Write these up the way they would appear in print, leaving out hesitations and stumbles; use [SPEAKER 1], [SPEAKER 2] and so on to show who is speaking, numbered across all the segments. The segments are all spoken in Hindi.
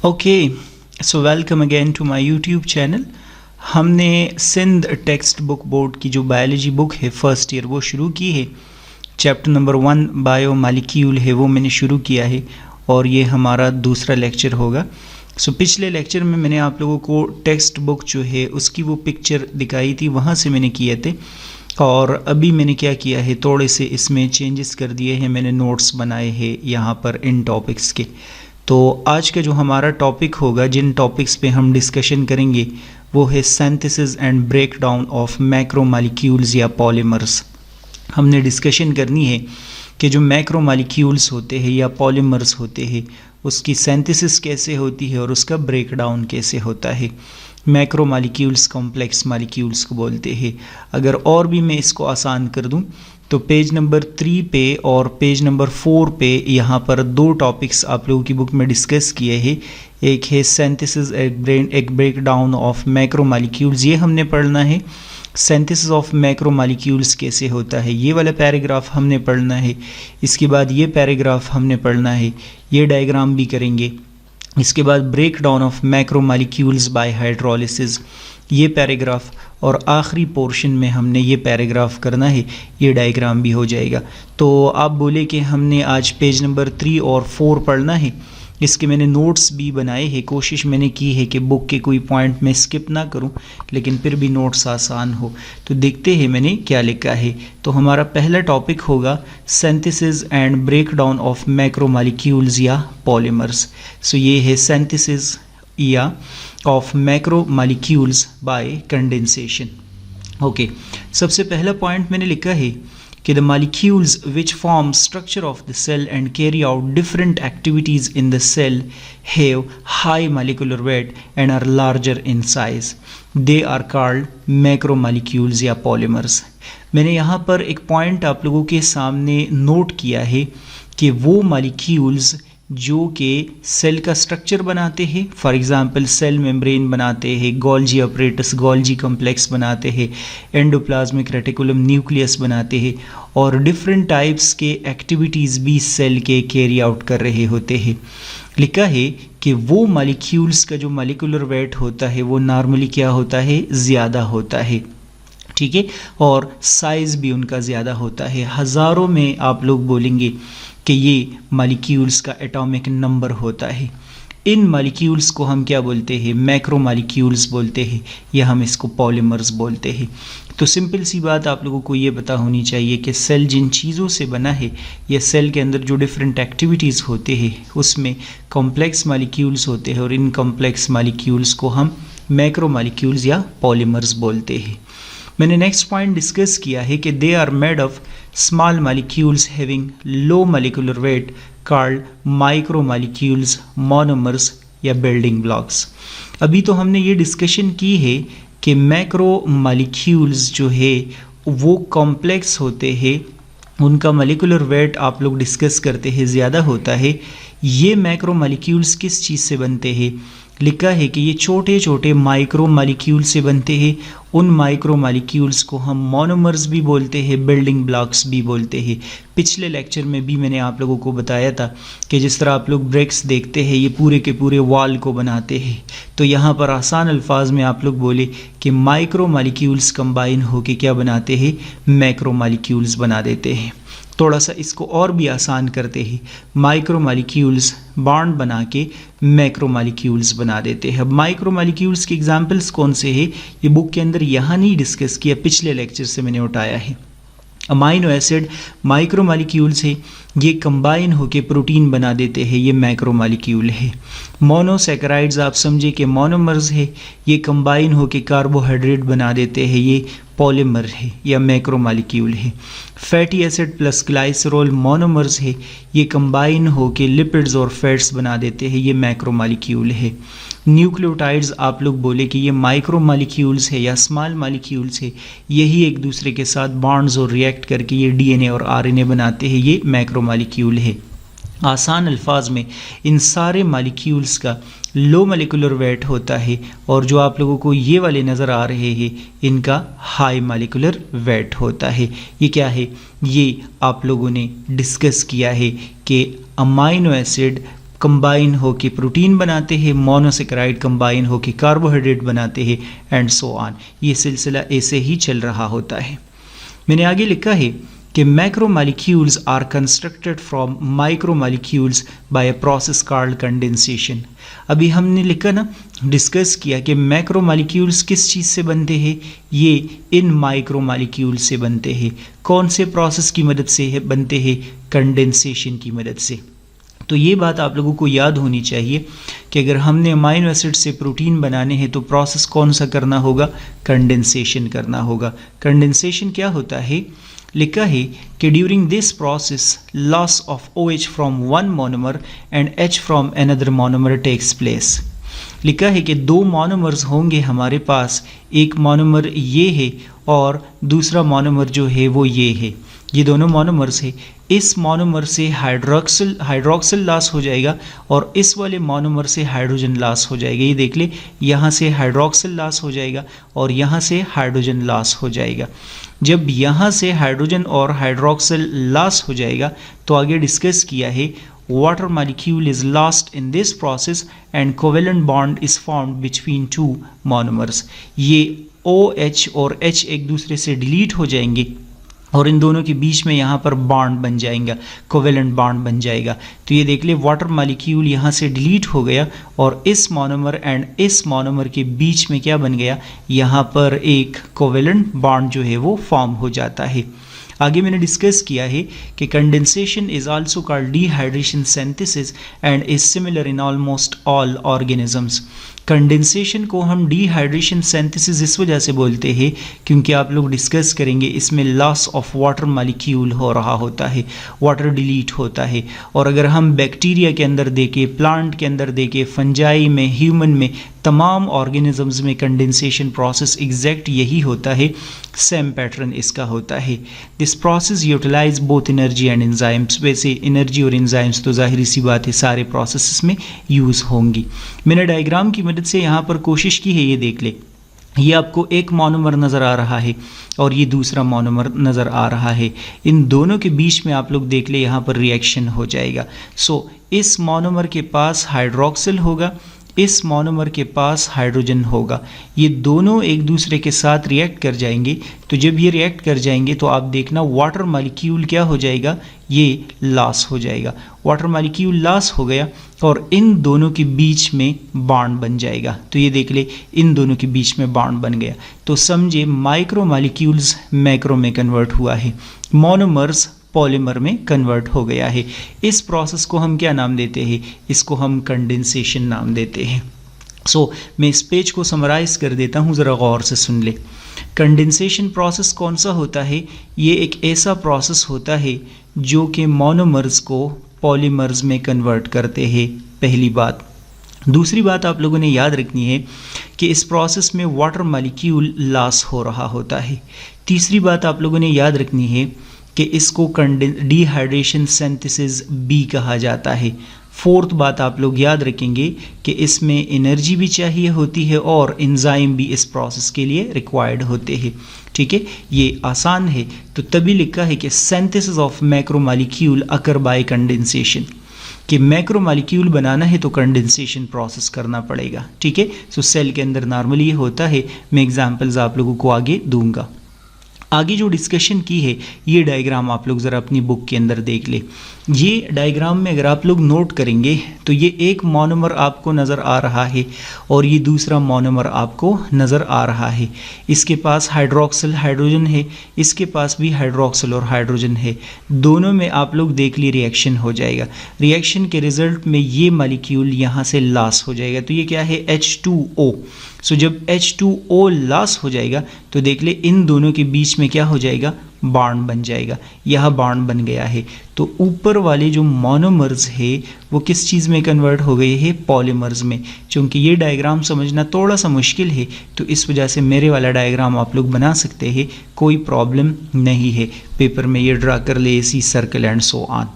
[SPEAKER 1] Okay, so welcome again to my YouTube channel. हमने सिंध टेक्स्ट बुक बोर्ड की जो बायोलॉजी बुक है फर्स्ट ईयर वो शुरू की है। चैप्टर नंबर 1 बायो मालिक्यूल है वो मैंने शुरू किया है और ये हमारा दूसरा लेक्चर होगा। सो पिछले लेक्चर में मैंने आप लोगों को टेक्स्ट बुक जो है उसकी वो पिक्चर दिखाई थी, वहाँ से मैंने किए थे। और अभी मैंने क्या किया है, थोड़े से इसमें चेंजेस कर दिए हैं, मैंने नोट्स बनाए हैं यहाँ पर इन टॉपिक्स के। तो आज का जो हमारा टॉपिक होगा, जिन टॉपिक्स पे हम डिस्कशन करेंगे वो है synthesis and breakdown of macromolecules या पॉलीमर्स। हमने डिस्कशन करनी है कि जो मैक्रोमॉलिक्यूल्स होते हैं या पॉलीमर्स होते हैं उसकी सिंथेसिस कैसे होती है और उसका ब्रेकडाउन कैसे होता है। मैक्रोमॉलिक्यूल्स कॉम्प्लेक्स मॉलिक्यूल्स को बोलते हैं। अगर और भी मैं इसको आसान कर दूं तो पेज नंबर 3 पे और पेज नंबर 4 पे यहाँ पर दो टॉपिक्स आप लोगों की बुक में डिस्कस किए हैं। एक है सिंथेसिस एक ब्रेकडाउन ऑफ मैक्रोमॉलिक्यूल्स, ये हमने पढ़ना है। सिंथेसिस ऑफ मैक्रोमॉलिक्यूल्स कैसे होता है ये वाला पैराग्राफ हमने पढ़ना है। इसके बाद ये पैराग्राफ हमने पढ़ना है, ये डायग्राम भी करेंगे। इसके बाद break down of macromolecules by hydrolysis, ये पैराग्राफ, और आखिरी पोर्शन में हमने ये पैराग्राफ करना है, ये डायग्राम भी हो जाएगा। तो आप बोले कि हमने आज पेज नंबर 3 और 4 पढ़ना है। इसके मैंने नोट्स भी बनाए हैं, कोशिश मैंने की है कि बुक के कोई पॉइंट में स्किप ना करूं, लेकिन फिर भी नोट्स आसान हो। तो देखते हैं मैंने क्या लिखा है। तो हमारा पहला टॉपिक होगा synthesis and breakdown of macromolecules या पॉलीमर्स। सो ये है सिंथेसिस या of macromolecules bye condensation. Okay, सबसे पहला पॉइंट मैंने लिखा है कि the molecules which form structure of the cell and carry out different activities in the cell have high molecular weight and are larger in size. They are called macromolecules या polymers. मैंने यहाँ पर एक पॉइंट आप लोगों के सामने नोट किया है कि वो molecules जो कि सेल का स्ट्रक्चर बनाते हैं, फॉर एग्जांपल सेल मेम्ब्रेन बनाते हैं, गोल्जी अपरेटस गोल्जी कॉम्प्लेक्स बनाते हैं, एंडोप्लाज्मिक रेटिकुलम न्यूक्लियस बनाते हैं, और डिफरेंट टाइप्स के एक्टिविटीज़ भी सेल के कैरी आउट कर रहे होते हैं। लिखा है कि वो मॉलिक्यूल्स का जो मॉलिक्यूलर वेट होता है वो नॉर्मली क्या होता है, ज़्यादा होता है, ठीक है, और साइज़ भी उनका ज़्यादा होता है। हज़ारों में आप लोग बोलेंगे कि ये मॉलिक्यूल्स का एटॉमिक नंबर होता है। इन मॉलिक्यूल्स को हम क्या बोलते हैं, मैक्रोमॉलिक्यूल्स बोलते हैं, या हम इसको पॉलीमर्स बोलते हैं। तो सिंपल सी बात आप लोगों को ये पता होनी चाहिए कि सेल जिन चीज़ों से बना है या सेल के अंदर जो डिफरेंट एक्टिविटीज़ होते हैं उसमें कॉम्प्लेक्स मॉलिक्यूल्स होते हैं, और इन कॉम्प्लेक्स मॉलिक्यूल्स को हम मैक्रोमॉलिक्यूल्स या पॉलीमर्स बोलते हैं। मैंने नेक्स्ट पॉइंट डिस्कस किया है कि they are made of small molecules having low molecular weight called micromolecules, monomers या बिल्डिंग ब्लॉक्स। अभी तो हमने ये डिस्कशन की है कि मैक्रोमॉलिक्यूल्स जो है वो कॉम्प्लेक्स होते हैं, उनका मॉलिक्यूलर वेट आप लोग डिस्कस करते हैं ज़्यादा होता है। ये मैक्रोमॉलिक्यूल्स किस चीज़ से बनते हैं, लिखा है कि ये छोटे छोटे माइक्रोमॉलिक्यूल से बनते हैं। उन माइक्रोमॉलिक्यूल्स को हम मोनोमर्स भी बोलते हैं, बिल्डिंग ब्लॉक्स भी बोलते हैं। पिछले लेक्चर में भी मैंने आप लोगों को बताया था कि जिस तरह आप लोग ब्रिक्स देखते हैं ये पूरे के पूरे वॉल को बनाते हैं, तो यहाँ पर आसान अल्फाज में आप लोग बोले कि माइक्रोमॉलिक्यूल्स कंबाइन होकर क्या बनाते हैं, मैक्रोमॉलिक्यूल्स बना देते हैं। थोड़ा सा इसको और भी आसान करते हैं, माइक्रोमॉलिक्यूल्स बॉन्ड बना के मैक्रोमॉलिक्यूल्स बना देते हैं। अब माइक्रोमॉलिक्यूल्स के एग्जांपल्स कौन से हैं ये बुक के अंदर यहाँ नहीं डिस्कस किया, पिछले लेक्चर से मैंने उठाया है। अमाइनो एसिड माइक्रोमॉलिक्यूल्स है, ये कंबाइन होके प्रोटीन बना देते हैं, ये मैक्रोमॉलिक्यूल है। मोनोसैकेराइड्स आप समझे कि मोनोमर्स है, ये कंबाइन होके कार्बोहाइड्रेट बना देते हैं, ये पॉलीमर है या मैक्रोमॉलिक्यूल है। Fatty acid plus glycerol monomers है, ये कंबाइन होके लिपिड्स और फैट्स बना देते हैं, ये मैक्रोमॉलिक्यूल है। न्यूक्लियोटाइड्स आप लोग बोले कि ये माइक्रोमॉलिक्यूल्स है या स्मॉल मॉलिक्यूल्स है, यही एक दूसरे के साथ बॉन्ड्स और रिएक्ट करके ये डीएनए और आरएनए बनाते हैं, ये मैक्रोमॉलिक्यूल है। आसान अल्फाज में इन सारे मॉलिक्यूल्स का लो मॉलिक्यूलर वेट होता है, और जो आप लोगों को ये वाले नज़र आ रहे हैं इनका हाई मॉलिक्यूलर वेट होता है। ये क्या है, ये आप लोगों ने डिस्कस किया है कि अमाइनो एसिड कंबाइन होके प्रोटीन बनाते हैं, मोनोसेकेराइड कंबाइन होके कार्बोहाइड्रेट बनाते हैं एंड सो ऑन। ये सिलसिला ऐसे ही चल रहा होता है। मैंने आगे लिखा है कि macromolecules are constructed from micromolecules by a process called condensation. अभी हमने लिखा ना, डिस्कस किया कि मैक्रोमॉलिक्यूल्स किस चीज़ से बनते हैं, ये इन माइक्रोमॉलिक्यूल्स से बनते हैं। कौन से प्रोसेस की मदद से बनते हैं? कंडेंसेशन की मदद से। तो ये बात आप लोगों को याद होनी चाहिए कि अगर हमने अमाइनो एसिड से प्रोटीन बनाने हैं तो प्रोसेस कौन सा करना होगा? कंडेंसेशन करना होगा। कंडेंसेशन क्या होता है? लिखा है कि during this process loss of OH from one monomer and H from another monomer takes place. लिखा है कि दो मोनोमर्स होंगे हमारे पास, एक मोनोमर ये है और दूसरा मोनोमर जो है वो ये है। ये दोनों मोनोमर्स है। इस मोनोमर से हाइड्रोक्सिल लॉस हो जाएगा और इस वाले मोनोमर से हाइड्रोजन लॉस हो जाएगा। ये देख ले, यहाँ से हाइड्रोक्सिल लॉस हो जाएगा और यहाँ से हाइड्रोजन लॉस हो जाएगा। जब यहाँ से हाइड्रोजन और हाइड्रोक्सिल लॉस हो जाएगा तो आगे डिस्कस किया है water molecule is lost in this process and covalent bond is formed between two monomers। ये OH और H एक दूसरे से डिलीट हो जाएंगे और इन दोनों के बीच में यहाँ पर बॉन्ड बन जाएगा, कोवेलेंट बॉन्ड बन जाएगा। तो ये देख ले, वाटर मॉलिक्यूल यहाँ से डिलीट हो गया और इस मोनोमर एंड इस मोनोमर के बीच में क्या बन गया? यहाँ पर एक कोवेलेंट बॉन्ड जो है वो फॉर्म हो जाता है। आगे मैंने डिस्कस किया है कि condensation is also called dehydration synthesis and is similar in almost all organisms. Condensation को हम डिहाइड्रेशन सिंथेसिस इस वजह से बोलते हैं क्योंकि आप लोग डिस्कस करेंगे इसमें लॉस ऑफ वाटर मॉलिक्यूल हो रहा होता है, वाटर डिलीट होता है। और अगर हम बैक्टीरिया के अंदर देखें, प्लांट के अंदर देखें, फंजाई में, ह्यूमन में, तमाम ऑर्गेनिजम्स में कंडेंसेशन प्रोसेस एग्जैक्ट यही होता है, सेम पैटर्न इसका होता है। This process utilise both energy and enzymes. वैसे एनर्जी और एंजाइम्स तो जाहिर सी बात है सारे प्रोसेस में यूज़ होंगी। मैंने डायग्राम की मदद से यहाँ पर कोशिश की है, ये देख ले, ये आपको एक मोनोमर नज़र आ रहा है और ये दूसरा मोनोमर नज़र आ रहा है। इन दोनों के बीच में आप लोग देख ले यहाँ पर रिएक्शन हो जाएगा। सो इस मोनोमर के पास हाइड्रोक्सिल होगा, इस मोनोमर के पास हाइड्रोजन होगा। ये दोनों एक दूसरे के साथ रिएक्ट कर जाएंगे। तो जब ये रिएक्ट कर जाएंगे तो आप देखना वाटर मॉलिक्यूल क्या हो जाएगा? ये लॉस हो जाएगा। वाटर मॉलिक्यूल लॉस हो गया और इन दोनों के बीच में बॉन्ड बन जाएगा। तो ये देख ले, इन दोनों के बीच में बॉन्ड बन गया। तो समझे माइक्रो मॉलिक्यूल्स मैक्रो में कन्वर्ट हुआ है, मोनोमर्स पॉलीमर में कन्वर्ट हो गया है। इस प्रोसेस को हम क्या नाम देते हैं? इसको हम कंडेंसेशन नाम देते हैं। सो मैं इस पेज को समराइज कर देता हूँ, ज़रा गौर से सुन ले। कंडेंसेशन प्रोसेस कौन सा होता है? ये एक ऐसा प्रोसेस होता है जो कि मोनोमर्स को पॉलीमर्स में कन्वर्ट करते हैं, पहली बात। दूसरी बात आप लोगों ने याद रखनी है कि इस प्रोसेस में वाटर मॉलिक्यूल लॉस हो रहा होता है। तीसरी बात आप लोगों ने याद रखनी है कि इसको डिहाइड्रेशन सिंथेसिस बी कहा जाता है। फोर्थ बात आप लोग याद रखेंगे कि इसमें एनर्जी भी चाहिए होती है और एंजाइम भी इस प्रोसेस के लिए रिक्वायर्ड होते हैं। ठीक है, ये आसान है। तो तभी लिखा है कि synthesis of macromolecule occur by condensation, कि मैक्रोमॉलिक्यूल बनाना है तो कंडेंसेशन प्रोसेस करना पड़ेगा। ठीक है, सो सेल के अंदर नॉर्मली ये होता है। मैं एग्जांपल्स आप लोगों को आगे दूंगा। आगे जो डिस्कशन की है ये डायग्राम आप लोग ज़रा अपनी बुक के अंदर देख ले। ये डायग्राम में अगर आप लोग नोट करेंगे तो ये एक मोनोमर आपको नज़र आ रहा है और ये दूसरा मोनोमर आपको नज़र आ रहा है। इसके पास हाइड्रोक्सिल हाइड्रोजन है, इसके पास भी हाइड्रोक्सिल और हाइड्रोजन है। दोनों में आप लोग देख ली रिएक्शन हो जाएगा। रिएक्शन के रिजल्ट में ये मॉलिक्यूल यहाँ से लॉस हो जाएगा। तो ये क्या है? H2O। सो जब H2O लॉस हो जाएगा तो देख ले इन दोनों के बीच में क्या हो जाएगा? बॉन्ड बन जाएगा। यह बॉन्ड बन गया है। तो ऊपर वाले जो मोनोमर्स है वो किस चीज़ में कन्वर्ट हो गए हैं? पॉलीमर्स में। चूँकि ये डायग्राम समझना थोड़ा सा मुश्किल है तो इस वजह से मेरे वाला डायग्राम आप लोग बना सकते हैं, कोई प्रॉब्लम नहीं है। पेपर में ये ड्रा कर ले, इसी circle and so on.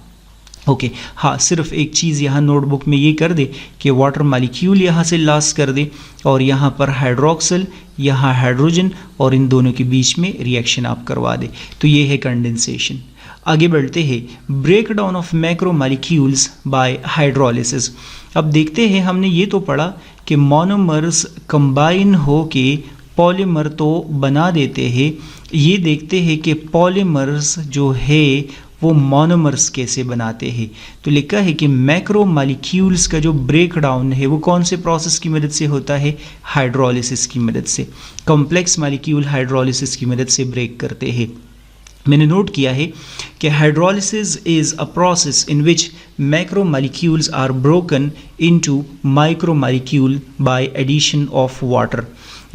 [SPEAKER 1] Okay हाँ, सिर्फ एक चीज़ यहाँ नोटबुक में ये कर दे कि वाटर मॉलिक्यूल यहाँ से लॉस कर दे और यहाँ पर हाइड्रोक्सिल, यहाँ हाइड्रोजन और इन दोनों के बीच में रिएक्शन आप करवा दे। तो ये है कंडेंसेशन। आगे बढ़ते हैं, break down of macro molecules by hydrolysis. अब देखते हैं, हमने ये तो पढ़ा कि मोनोमर्स कंबाइन हो के पॉलीमर तो बना देते हैं। ये देखते हैं कि पॉलीमर्स जो है वो मोनोमर्स कैसे बनाते हैं। तो लिखा है कि मैक्रो मॉलिक्यूल्स का जो ब्रेक डाउन है वो कौन से प्रोसेस की मदद से होता है? हाइड्रोलिसिस की मदद से। कॉम्प्लेक्स मॉलिक्यूल हाइड्रोलिसिस की मदद से ब्रेक करते हैं। मैंने नोट किया है कि hydrolysis is a process in which macro molecules are broken into micro molecule by addition of water.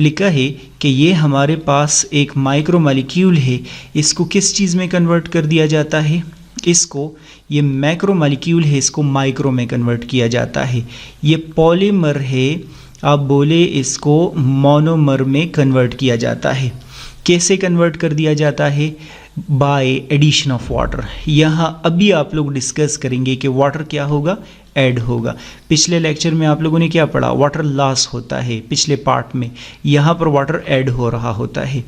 [SPEAKER 1] लिखा है कि ये हमारे पास एक माइक्रो मॉलिक्यूल है, इसको किस चीज़ में कन्वर्ट कर दिया जाता है? इसको, ये मैक्रो मॉलिक्यूल है, इसको माइक्रो में कन्वर्ट किया जाता है। ये पॉलीमर है, आप बोले इसको मोनोमर में कन्वर्ट किया जाता है। कैसे कन्वर्ट कर दिया जाता है? By addition of water. यहाँ अभी आप लोग डिस्कस करेंगे कि वाटर क्या होगा? ऐड होगा। पिछले लेक्चर में आप लोगों ने क्या पढ़ा? वाटर लॉस होता है पिछले पार्ट में, यहाँ पर वाटर ऐड हो रहा होता है।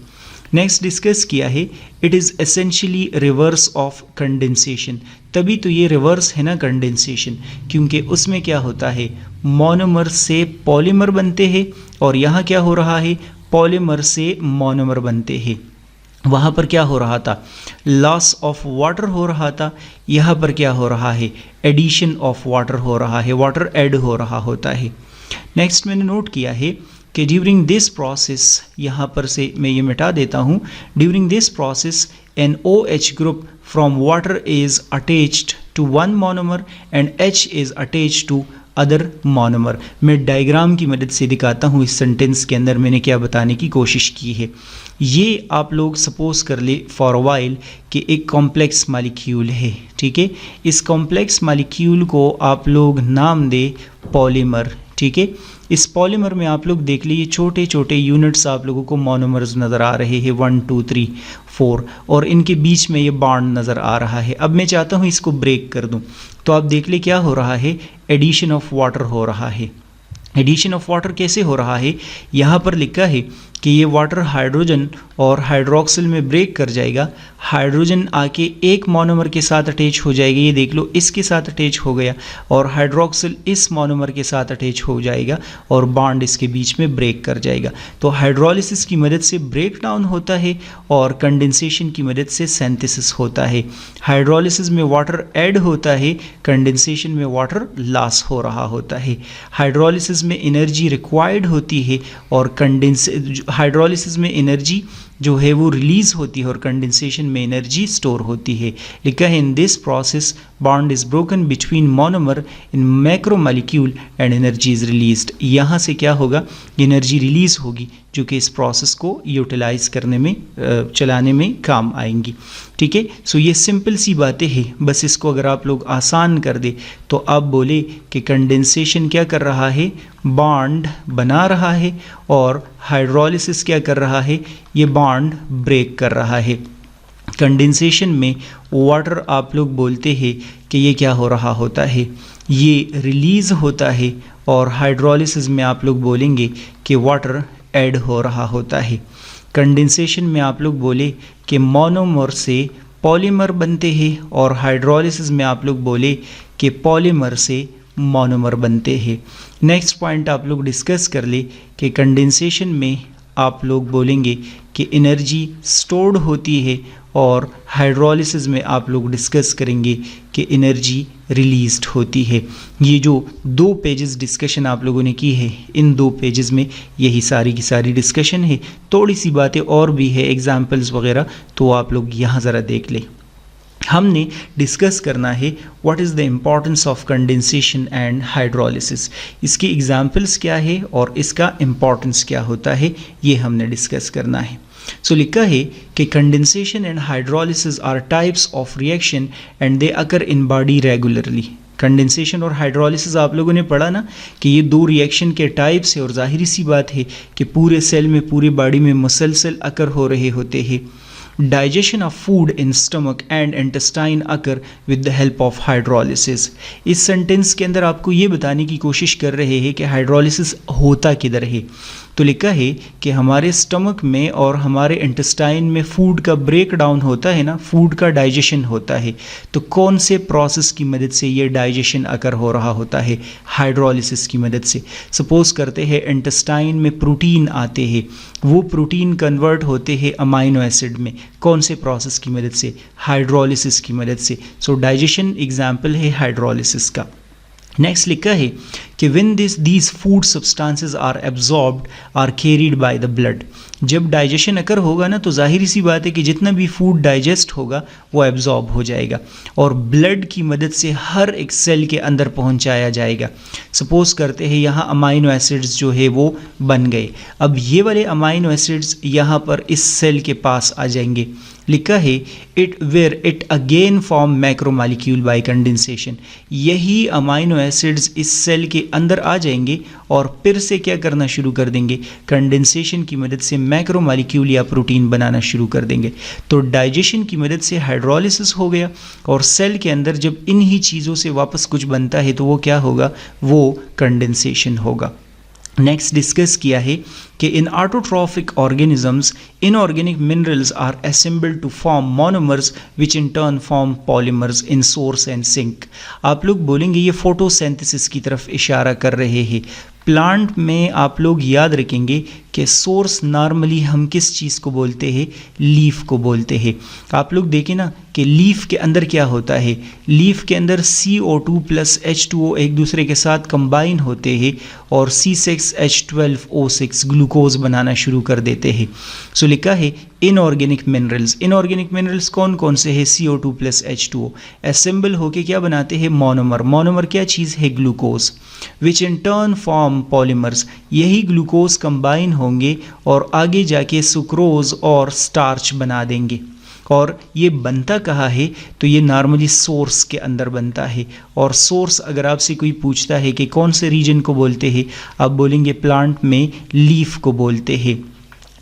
[SPEAKER 1] नेक्स्ट डिस्कस किया है, it is essentially reverse of condensation. तभी तो ये रिवर्स है ना कंडेंसेशन, क्योंकि उसमें क्या होता है? मोनोमर से पॉलीमर बनते हैं और यहाँ क्या हो रहा है? पॉलीमर से मोनोमर बनते हैं। वहाँ पर क्या हो रहा था? लॉस ऑफ वाटर हो रहा था। यहाँ पर क्या हो रहा है? एडिशन ऑफ वाटर हो रहा है, वाटर ऐड हो रहा होता है। नेक्स्ट मैंने नोट किया है कि ड्यूरिंग दिस प्रोसेस, यहाँ पर से मैं ये मिटा देता हूँ, during this process an OH group from water is attached to one monomer and H is attached to other monomer. मैं डायग्राम की मदद से दिखाता हूँ इस सेंटेंस के अंदर मैंने क्या बताने की कोशिश की है। ये आप लोग सपोज कर ले फॉर अ वाइल कि एक कॉम्प्लेक्स मॉलिक्यूल है, ठीक है। इस कॉम्प्लेक्स मॉलिक्यूल को आप लोग नाम दे पॉलीमर, ठीक है। इस पॉलीमर में आप लोग देख लीजिए छोटे छोटे यूनिट्स आप लोगों को मोनोमर्स नज़र आ रहे हैं 1 2 3 4 और इनके बीच में ये बॉन्ड नज़र आ रहा है। अब मैं चाहता हूँ इसको ब्रेक कर दूँ, तो आप देख ले क्या हो रहा है? एडिशन ऑफ वाटर हो रहा है। एडिशन ऑफ वाटर कैसे हो रहा है? यहाँ पर लिखा है कि ये वाटर हाइड्रोजन और हाइड्रोक्सिल में ब्रेक कर जाएगा। हाइड्रोजन आके एक मोनोमर के साथ अटैच हो जाएगा, ये देख लो इसके साथ अटैच हो गया, और हाइड्रोक्सिल इस मोनोमर के साथ अटैच हो जाएगा और बॉन्ड इसके बीच में ब्रेक कर जाएगा। तो हाइड्रोलिसिस की मदद से ब्रेक डाउन होता है और कंडेंसेशन की मदद से सिंथेसिस होता है। हाइड्रोलिसिस में वाटर ऐड होता है, कंडेंसेशन में वाटर लॉस हो रहा होता है। हाइड्रोलिसिस में एनर्जी रिक्वायर्ड होती है और हाइड्रोलिसिस में एनर्जी जो है वो रिलीज़ होती है और कंडेंसेशन में एनर्जी स्टोर होती है। लिखा है in this process bond is broken between monomer in macro molecule and energy is released. यहाँ से क्या होगा? एनर्जी रिलीज़ होगी जो कि इस प्रोसेस को यूटिलाइज करने में चलाने में काम आएंगी, ठीक है। सो ये सिंपल सी बातें हैं, बस इसको अगर आप लोग आसान कर दे तो आप बोले कि कंडेंसेशन क्या कर रहा है? बॉन्ड बना रहा है, और हाइड्रोलिसिस क्या कर रहा है? ये बॉन्ड ब्रेक कर रहा है। कंडेंसेशन में वाटर आप लोग बोलते हैं कि ये क्या हो रहा होता है? ये रिलीज़ होता है, और हाइड्रोलिसिस में आप लोग बोलेंगे कि वाटर ऐड हो रहा होता है। कंडेंसेशन में आप लोग बोले कि मोनोमर से पॉलीमर बनते हैं, और हाइड्रोलिसिस में आप लोग बोले कि पॉलीमर से मोनोमर बनते हैं। नेक्स्ट पॉइंट आप लोग डिस्कस कर ले कि कंडेंसेशन में आप लोग बोलेंगे कि एनर्जी स्टोर्ड होती है, और हाइड्रोलिसिस में आप लोग डिस्कस करेंगे कि एनर्जी रिलीज्ड होती है। ये जो 2 पेजेस डिस्कशन आप लोगों ने की है, इन 2 पेजेस में यही सारी की सारी डिस्कशन है। थोड़ी सी बातें और भी है, एग्जाम्पल्स वगैरह, तो आप लोग यहाँ ज़रा देख लें। हमने डिस्कस करना है what is the importance of condensation and hydrolysis. इसके एग्जाम्पल्स क्या है और इसका इम्पॉर्टेंस क्या होता है, ये हमने डिस्कस करना है। सो लिखा है कि condensation and hydrolysis are types of reaction and they occur in body regularly. Condensation और हाइड्रोलिसिस आप लोगों ने पढ़ा ना कि ये 2 रिएक्शन के टाइप्स है, और जाहिर सी बात है कि पूरे सेल में, पूरी बॉडी में मुसलसल अकर हो रहे होते हैं। Digestion of food in stomach and intestine occur with the help of hydrolysis. इस सेंटेंस के अंदर आपको ये बताने की कोशिश कर रहे हैं कि हाइड्रोलिसिस होता किधर है। तो लिखा है कि हमारे स्टमक में और हमारे इंटेस्टाइन में फूड का ब्रेक डाउन होता है ना, फूड का डाइजेशन होता है। तो कौन से प्रोसेस की मदद से ये डाइजेशन अकर हो रहा होता है? हाइड्रोलिसिस की मदद से। सपोज करते हैं इंटेस्टाइन में प्रोटीन आते हैं, वो प्रोटीन कन्वर्ट होते हैं अमाइनो एसिड में। कौन से प्रोसेस की मदद से? हाइड्रोलिसिस की मदद से। सो डाइजेशन एग्जाम्पल है हाइड्रोलिसिस का। नेक्स्ट लिखा है कि when these food substances are absorbed are carried by the blood. जब डाइजेशन अकर होगा ना, तो जाहिर सी बात है कि जितना भी फूड डाइजेस्ट होगा वो एब्जॉर्ब हो जाएगा और ब्लड की मदद से हर एक सेल के अंदर पहुंचाया जाएगा। सपोज करते हैं यहाँ अमाइनो एसिड्स जो है वो बन गए। अब ये वाले अमाइनो एसिड्स यहाँ पर इस सेल के पास आ जाएंगे। लिखा है it again form macromolecule by condensation. यही अमाइनो एसिड्स इस सेल के अंदर आ जाएंगे और फिर से क्या करना शुरू कर देंगे? कंडेंसेशन की मदद से मैक्रोमॉलिक्यूल या प्रोटीन बनाना शुरू कर देंगे। तो डाइजेशन की मदद से हाइड्रोलिसिस हो गया और सेल के अंदर जब इन्हीं चीज़ों से वापस कुछ बनता है तो वो क्या होगा? वो कंडेंसेशन होगा। नेक्स्ट डिस्कस किया है कि in autotrophic organisms inorganic minerals are assembled to form monomers which in turn form polymers in source and sink. आप लोग बोलेंगे ये फोटोसिंथेसिस की तरफ इशारा कर रहे हैं। प्लांट में आप लोग याद रखेंगे कि सोर्स नॉर्मली हम किस चीज़ को बोलते हैं? लीफ को बोलते हैं। आप लोग देखें ना कि लीफ के अंदर क्या होता है? लीफ के अंदर CO2 प्लस H2O एक दूसरे के साथ कंबाइन होते हैं और C6H12O6 ग्लूकोज बनाना शुरू कर देते हैं। सो लिखा है इनऑर्गेनिक मिनरल्स। इनऑर्गेनिक मिनरल्स कौन कौन से हैं? CO2 प्लस H2O असेंबल होके क्या बनाते हैं? मोनोमर। मोनोमर क्या चीज़ है? Glucose. Which in turn form polymers. यही ग्लूकोज कंबाइन होंगे और आगे जाके सुक्रोज और स्टार्च बना देंगे। और ये बनता कहाँ है? तो ये नॉर्मली सोर्स के अंदर बनता है। और सोर्स अगर आपसे कोई पूछता है कि कौन से रीजन को बोलते हैं, आप बोलेंगे प्लांट में लीफ को बोलते हैं।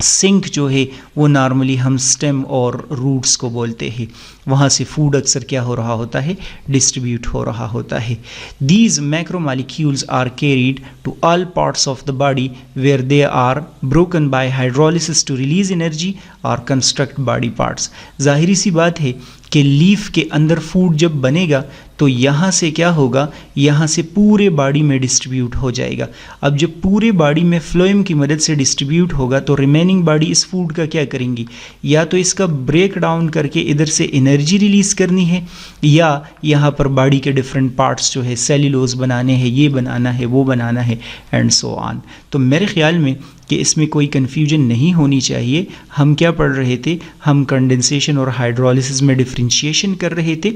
[SPEAKER 1] सिंक जो है वो नॉर्मली हम स्टेम और रूट्स को बोलते हैं। वहाँ से फूड अक्सर क्या हो रहा होता है? डिस्ट्रीब्यूट हो रहा होता है। These macromolecules are carried to all parts of the body where they are broken by hydrolysis to release energy और कंस्ट्रक्ट बॉडी पार्ट्स। जाहिर सी बात है कि लीफ के अंदर फूड जब बनेगा तो यहाँ से क्या होगा? यहाँ से पूरे बॉडी में डिस्ट्रीब्यूट हो जाएगा। अब जब पूरे बॉडी में फ्लोएम की मदद से डिस्ट्रीब्यूट होगा तो रिमेनिंग बॉडी इस फूड का क्या करेंगी? या तो इसका ब्रेक डाउन करके इधर से एनर्जी रिलीज़ करनी है, या यहाँ पर बॉडी के डिफरेंट पार्ट्स जो है सेल्यूलोज बनाने हैं, ये बनाना है, वो बनाना है एंड सो ऑन। तो मेरे ख्याल में कि इसमें कोई कन्फ्यूजन नहीं होनी चाहिए। हम क्या पढ़ रहे थे? हम कंडेंसेशन और हाइड्रोलिसिस में डिफरेंशिएशन कर रहे थे।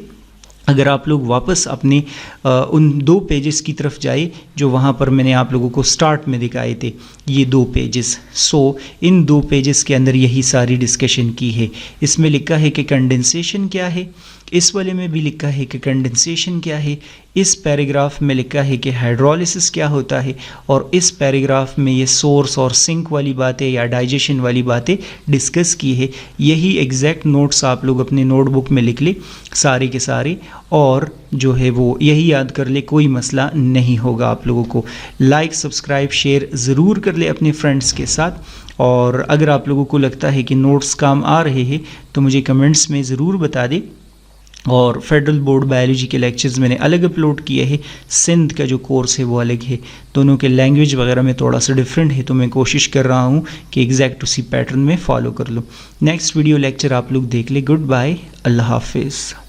[SPEAKER 1] अगर आप लोग वापस अपने उन 2 पेजेस की तरफ जाए जो वहाँ पर मैंने आप लोगों को स्टार्ट में दिखाए थे, ये 2 पेजेस। सो इन 2 पेजेस के अंदर यही सारी डिस्कशन की है। इसमें लिखा है कि कंडेंसेशन क्या है, इस वाले में भी लिखा है कि कंडेंसेशन क्या है, इस पैराग्राफ में लिखा है कि हाइड्रोलिसिस क्या होता है, और इस पैराग्राफ में ये सोर्स और सिंक वाली बातें या डाइजेशन वाली बातें डिस्कस की है। यही एग्जैक्ट नोट्स आप लोग अपने नोटबुक में लिख ले सारे के सारे, और जो है वो यही याद कर ले, कोई मसला नहीं होगा आप लोगों को। लाइक सब्सक्राइब शेयर ज़रूर कर ले अपने फ्रेंड्स के साथ। और अगर आप लोगों को लगता है कि नोट्स काम आ रहे हैं तो मुझे कमेंट्स में ज़रूर बता दें। और फेडरल बोर्ड बायोलॉजी के लेक्चर्स मैंने अलग अपलोड किए हैं, सिंध का जो कोर्स है वो अलग है। दोनों के लैंग्वेज वगैरह में थोड़ा सा डिफरेंट है, तो मैं कोशिश कर रहा हूँ कि एग्जैक्ट उसी पैटर्न में फॉलो कर लो। नेक्स्ट वीडियो लेक्चर आप लोग देख ले। गुड बाय, अल्लाह हाफिज़।